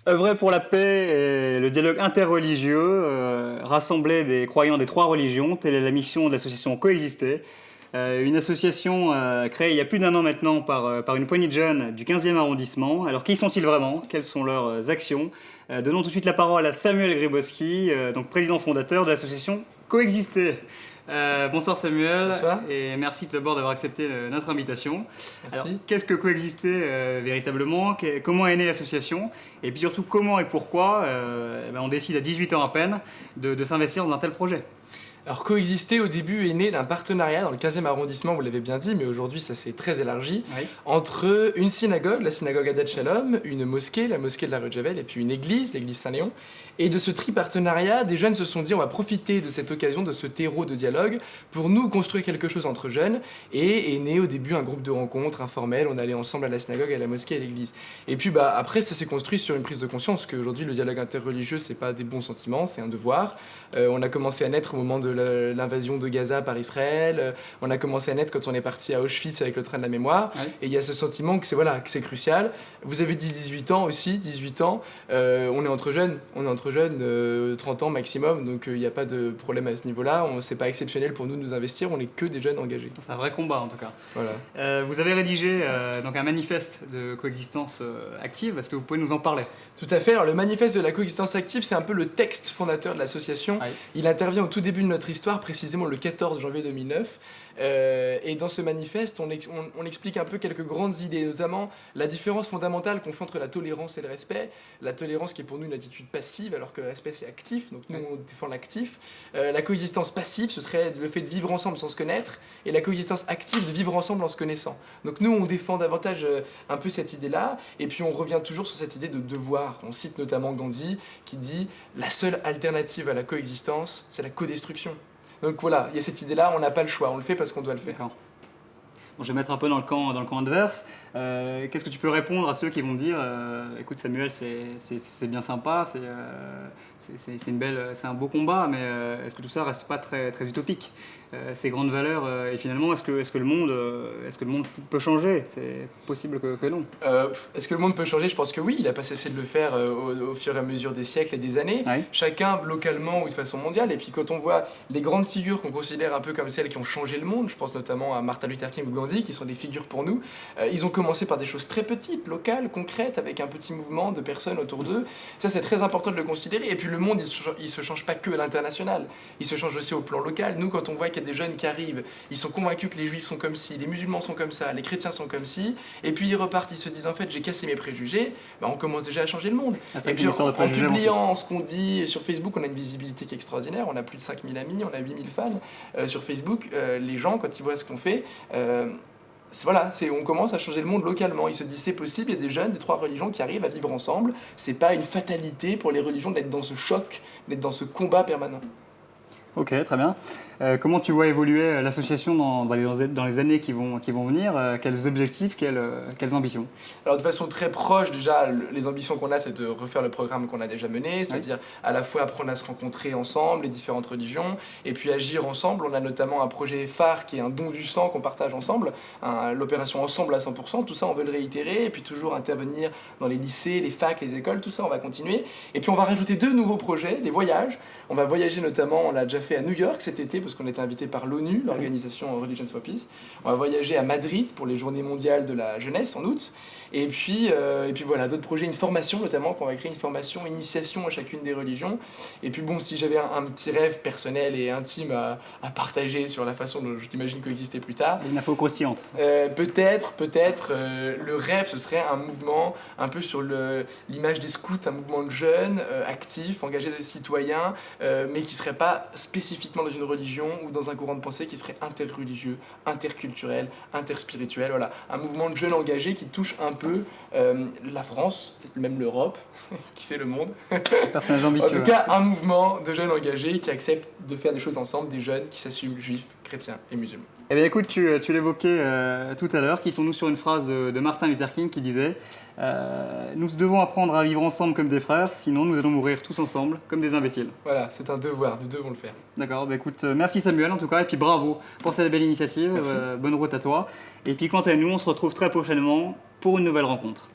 Œuvrer pour la paix et le dialogue interreligieux, rassembler des croyants des trois religions, telle est la mission de l'association Coexister. Une association créée il y a plus d'1 an maintenant par une poignée de jeunes du 15e arrondissement. Alors qui sont-ils vraiment? Quelles sont leurs actions? Donnons tout de suite la parole à Samuel Gryboski, donc président fondateur de l'association Coexister. Bonsoir Samuel. Bonsoir. Et merci tout d'abord d'avoir accepté notre invitation. Merci. Alors, qu'est-ce que Coexister véritablement? Comment est née l'association? Et puis surtout comment et pourquoi on décide à 18 ans à peine de s'investir dans un tel projet? Alors Coexister au début est né d'un partenariat dans le 15e arrondissement, vous l'avez bien dit, mais aujourd'hui ça s'est très élargi, Oui. entre une synagogue, la synagogue Hadat Shalom, une mosquée, la mosquée de la rue de Javel, et puis une église, l'église Saint-Léon. Et de ce tri-partenariat, des jeunes se sont dit on va profiter de cette occasion, de ce terreau de dialogue, pour nous construire quelque chose entre jeunes, et est né au début un groupe de rencontres informelles, on allait ensemble à la synagogue, à la mosquée, à l'église. Et puis après ça s'est construit sur une prise de conscience qu'aujourd'hui le dialogue interreligieux c'est pas des bons sentiments, c'est un devoir. On a commencé à naître au moment de l'invasion de Gaza par Israël, on a commencé à naître quand on est parti à Auschwitz avec le train de la mémoire, Ouais. et il y a ce sentiment que c'est crucial. Vous avez dit 18 ans aussi, 18 ans, on est entre jeunes, 30 ans maximum, donc il n'y a pas de problème à ce niveau-là, c'est pas exceptionnel pour nous de nous investir, on n'est que des jeunes engagés. C'est un vrai combat en tout cas. Voilà. Vous avez rédigé donc un manifeste de coexistence active, est-ce que vous pouvez nous en parler? Tout à fait, alors le manifeste de la coexistence active, c'est un peu le texte fondateur de l'association. Ouais. Il intervient au tout début de notre histoire, précisément le 14 janvier 2009. Et dans ce manifeste, on explique un peu quelques grandes idées, notamment la différence fondamentale qu'on fait entre la tolérance et le respect. La tolérance qui est pour nous une attitude passive, alors que le respect c'est actif, donc nous on défend l'actif. La coexistence passive, ce serait le fait de vivre ensemble sans se connaître, et la coexistence active de vivre ensemble en se connaissant. Donc nous on défend davantage un peu cette idée-là, et puis on revient toujours sur cette idée de devoir. On cite notamment Gandhi qui dit « La seule alternative à la coexistence, c'est la codestruction ». Donc voilà, il y a cette idée-là, on n'a pas le choix, on le fait parce qu'on doit le faire. D'accord. Bon, je vais mettre un peu dans le camp adverse. Qu'est-ce que tu peux répondre à ceux qui vont dire écoute Samuel, c'est bien sympa, c'est un beau combat, mais est-ce que tout ça reste pas très, très utopique? Ces grandes valeurs, et finalement, est-ce que le monde peut changer? C'est possible que non. Est-ce que le monde peut changer? Je pense que oui, il n'a pas cessé de le faire au fur et à mesure des siècles et des années, Ouais. chacun localement ou de façon mondiale. Et puis quand on voit les grandes figures qu'on considère un peu comme celles qui ont changé le monde, je pense notamment à Martin Luther King ou Gandhi, qui sont des figures pour nous, ils ont commencé par des choses très petites, locales, concrètes, avec un petit mouvement de personnes autour d'eux. Ça, c'est très important de le considérer. Et puis le monde, il se change pas que à l'international, il se change aussi au plan local. Nous, quand on voit qu'il y a des jeunes qui arrivent, ils sont convaincus que les juifs sont comme ci, les musulmans sont comme ça, les chrétiens sont comme ci, et puis ils repartent, ils se disent en fait j'ai cassé mes préjugés, on commence déjà à changer le monde. Ah, c'est Et une puis histoire de en préjugés, publiant ce qu'on dit sur Facebook, on a une visibilité qui est extraordinaire, on a plus de 5000 amis, on a 8000 fans sur Facebook. Les gens, quand ils voient ce qu'on fait, on commence à changer le monde localement. Ils se disent c'est possible, il y a des jeunes des trois religions qui arrivent à vivre ensemble. C'est pas une fatalité pour les religions d'être dans ce choc, d'être dans ce combat permanent. Ok, très bien. Comment tu vois évoluer l'association dans les années qui vont venir? Quels objectifs, quelles ambitions? Alors de façon très proche, déjà, les ambitions qu'on a, c'est de refaire le programme qu'on a déjà mené, c'est-à-dire à la fois apprendre à se rencontrer ensemble, les différentes religions, et puis agir ensemble. On a notamment un projet phare qui est un don du sang qu'on partage ensemble, l'opération Ensemble à 100%, tout ça on veut le réitérer, et puis toujours intervenir dans les lycées, les facs, les écoles, tout ça on va continuer. Et puis on va rajouter 2 nouveaux projets, des voyages. On va voyager notamment, on l'a déjà fait à New York cet été, parce qu'on était invité par l'ONU, l'organisation Religions for Peace. On va voyager à Madrid pour les Journées mondiales de la jeunesse en août. Et puis voilà, d'autres projets, une formation notamment, qu'on va créer une formation, initiation à chacune des religions. Et puis bon, si j'avais un petit rêve personnel et intime à partager sur la façon dont je t'imagine coexister plus tard. Une info croustillante. Peut-être, le rêve, ce serait un mouvement un peu sur l'image des scouts, un mouvement de jeunes, actifs, engagés de citoyens, mais qui ne serait pas spécifiquement dans une religion ou dans un courant de pensée qui serait interreligieux, interculturel, interspirituel. Voilà, un mouvement de jeunes engagés qui touche un peu la France, peut-être même l'Europe, qui sait le monde. Personnage En ambitieux. tout cas, un mouvement de jeunes engagés qui acceptent de faire des choses ensemble, des jeunes qui s'assument juifs, chrétiens et musulmans. Eh bien écoute, tu l'évoquais tout à l'heure, quittons-nous sur une phrase de Martin Luther King qui disait nous devons apprendre à vivre ensemble comme des frères, sinon nous allons mourir tous ensemble comme des imbéciles. Voilà, c'est un devoir, nous devons le faire. D'accord, bah écoute, merci Samuel en tout cas, et puis bravo pour cette belle initiative, Merci. bonne route à toi. Et puis quant à nous, on se retrouve très prochainement pour une nouvelle rencontre.